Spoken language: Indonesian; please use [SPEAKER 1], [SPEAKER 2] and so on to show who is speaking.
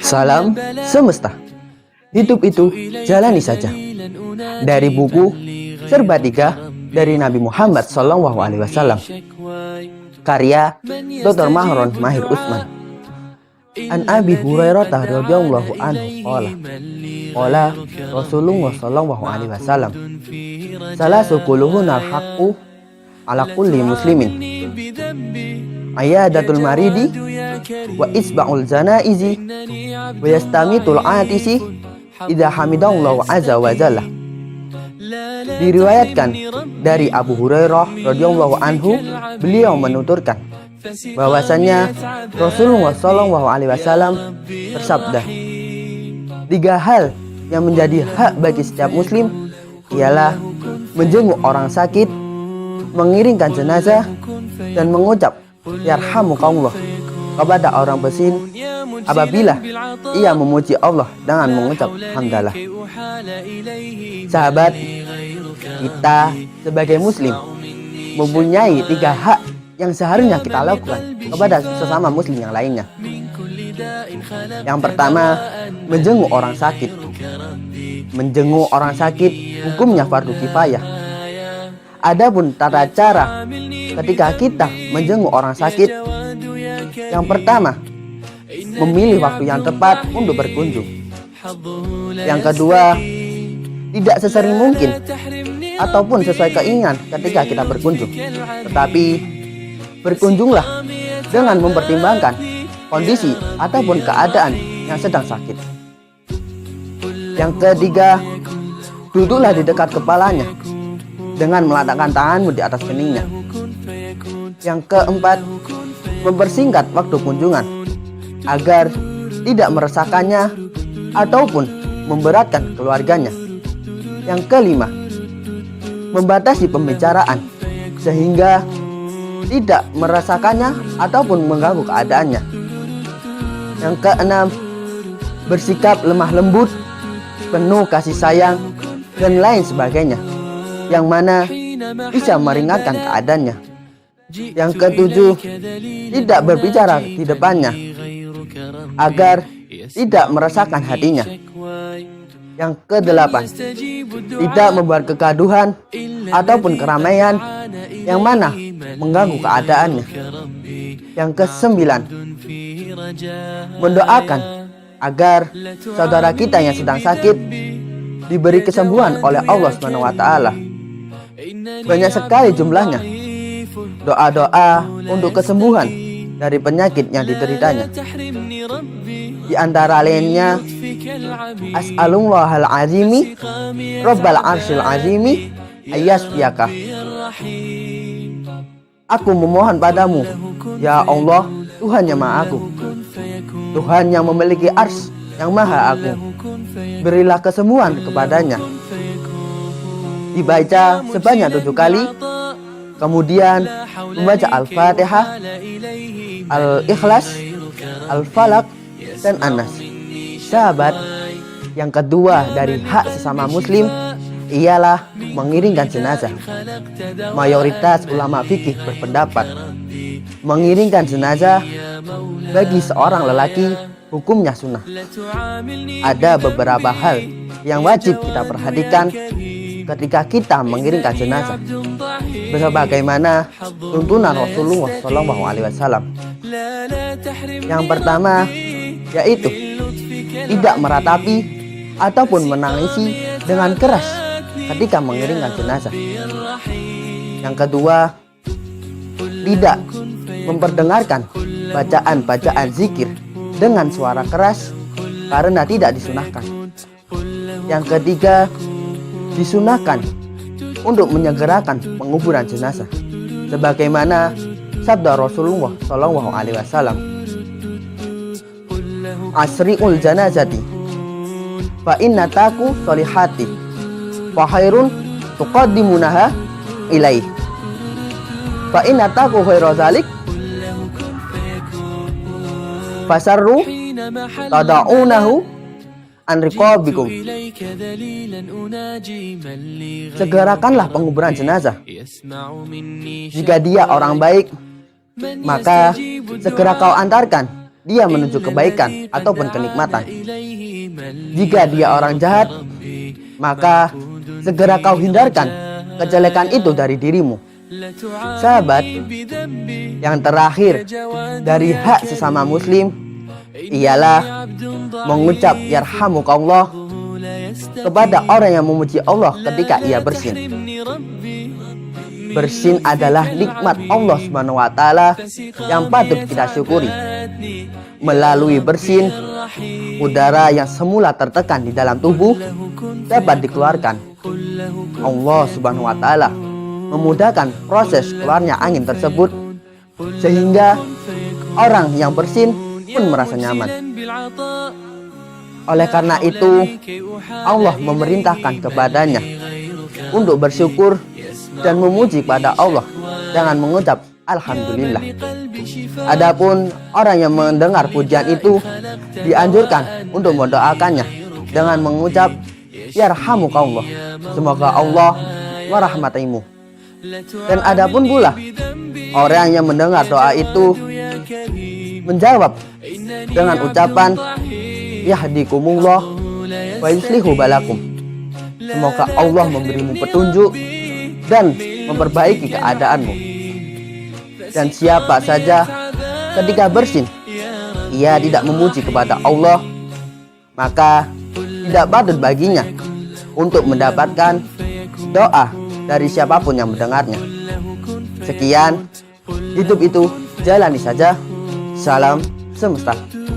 [SPEAKER 1] Salam semesta. Hidup itu jalani saja. Dari buku Serba Tiga dari Nabi Muhammad SAW. Karya Dr. Mahron Mahir Utsman. An Abi Hurairah radhiyallahu anhu qala Rasulullah sallallahu alaihi wasallam salasu quluhunal haqqu ala kulli muslimin ayadatul maridi wa isba'ul janaizi wa yastamitul atisi idza hamidallahu azza wa jalla. Diriwayatkan dari Abu Hurairah radhiyallahu anhu, beliau menuturkan bahwasanya Rasulullah SAW bersabda, 3 hal yang menjadi hak bagi setiap muslim ialah menjenguk orang sakit, mengiringkan jenazah, dan mengucap yarhamukallah kepada orang bersin apabila ia memuji Allah dengan mengucap hamdalah. Sahabat, kita sebagai muslim mempunyai 3 hak yang seharusnya kita lakukan kepada sesama muslim yang lainnya. Yang pertama, menjenguk orang sakit. Menjenguk orang sakit hukumnya fardu kifayah. Adapun tata cara ketika kita menjenguk orang sakit, yang pertama, memilih waktu yang tepat untuk berkunjung. Yang kedua, tidak sesering mungkin ataupun sesuai keinginan ketika kita berkunjung, tetapi berkunjunglah dengan mempertimbangkan kondisi ataupun keadaan yang sedang sakit. Yang ketiga, duduklah di dekat kepalanya dengan meletakkan tanganmu di atas keningnya. Yang keempat, mempersingkat waktu kunjungan agar tidak meresahkannya ataupun memberatkan keluarganya. Yang kelima, membatasi pembicaraan sehingga tidak merasakannya ataupun mengganggu keadaannya. Yang keenam, bersikap lemah lembut, penuh kasih sayang, dan lain sebagainya, yang mana bisa meringankan keadaannya. Yang ketujuh, tidak berbicara di depannya agar tidak meresahkan hatinya. Yang kedelapan, tidak membuat kegaduhan ataupun keramaian yang mana mengganggu keadaannya. Yang kesembilan, mendoakan agar saudara kita yang sedang sakit diberi kesembuhan oleh Allah SWT. Banyak sekali jumlahnya doa-doa untuk kesembuhan dari penyakit yang dideritanya. Di antara lainnya, as'alullahal azimi rabbal arsyil azimi ayyasfiyaka. Aku memohon padamu, ya Allah, Tuhan yang Maha Agung, Tuhan yang memiliki ars yang Maha Agung, berilah kesembuhan kepadanya. Dibaca sebanyak 7 kali, kemudian membaca Al-Fatihah, Al-Ikhlas, Al-Falaq, dan An-Nas. Sahabat, yang kedua dari hak sesama muslim ialah mengiringkan jenazah. Mayoritas ulama fikih berpendapat mengiringkan jenazah bagi seorang lelaki hukumnya sunnah. Ada beberapa hal yang wajib kita perhatikan ketika kita mengiringkan jenazah, sebagaimana tuntunan Rasulullah SAW. Yang pertama yaitu tidak meratapi ataupun menangisi dengan keras ketika mengiringkan jenazah. Yang kedua, tidak memperdengarkan bacaan-bacaan zikir dengan suara keras karena tidak disunahkan. Yang ketiga, disunahkan untuk menyegerakan penguburan jenazah, sebagaimana sabda Rasulullah SAW, asri'ul janazati fa inna taku solihati fa khairun tuqaddimunaha ilaih fa inna taku khairazalik fasarru tada'unahu an riqabikum. Segerakanlah penguburan jenazah. Jika dia orang baik, maka segera kau antarkan dia menuju kebaikan ataupun kenikmatan. Jika dia orang jahat, maka segera kau hindarkan kejelekan itu dari dirimu. Sahabat, yang terakhir dari hak sesama muslim ialah mengucap yarhamukallah kepada orang yang memuji Allah ketika ia bersin. Bersin adalah nikmat Allah Subhanahu wa taala yang patut kita syukuri. Melalui bersin, udara yang semula tertekan di dalam tubuh dapat dikeluarkan. Allah Subhanahu wa taala memudahkan proses keluarnya angin tersebut sehingga orang yang bersin pun merasa nyaman. Oleh karena itu, Allah memerintahkan kepadanya untuk bersyukur dan memuji pada Allah dengan mengucap alhamdulillah. Adapun orang yang mendengar pujian itu dianjurkan untuk mendoakannya dengan mengucap yarhamukallah, semoga Allah merahmatimu. Dan adapun pula orang yang mendengar doa itu menjawab dengan ucapan yahdikumullah wa yuslihu balakum, semoga Allah memberimu petunjuk dan memperbaiki keadaanmu. Dan siapa saja ketika bersin ia tidak memuji kepada Allah, maka tidak patut baginya untuk mendapatkan doa dari siapapun yang mendengarnya. Sekian, hidup itu jalani saja. Salam semesta.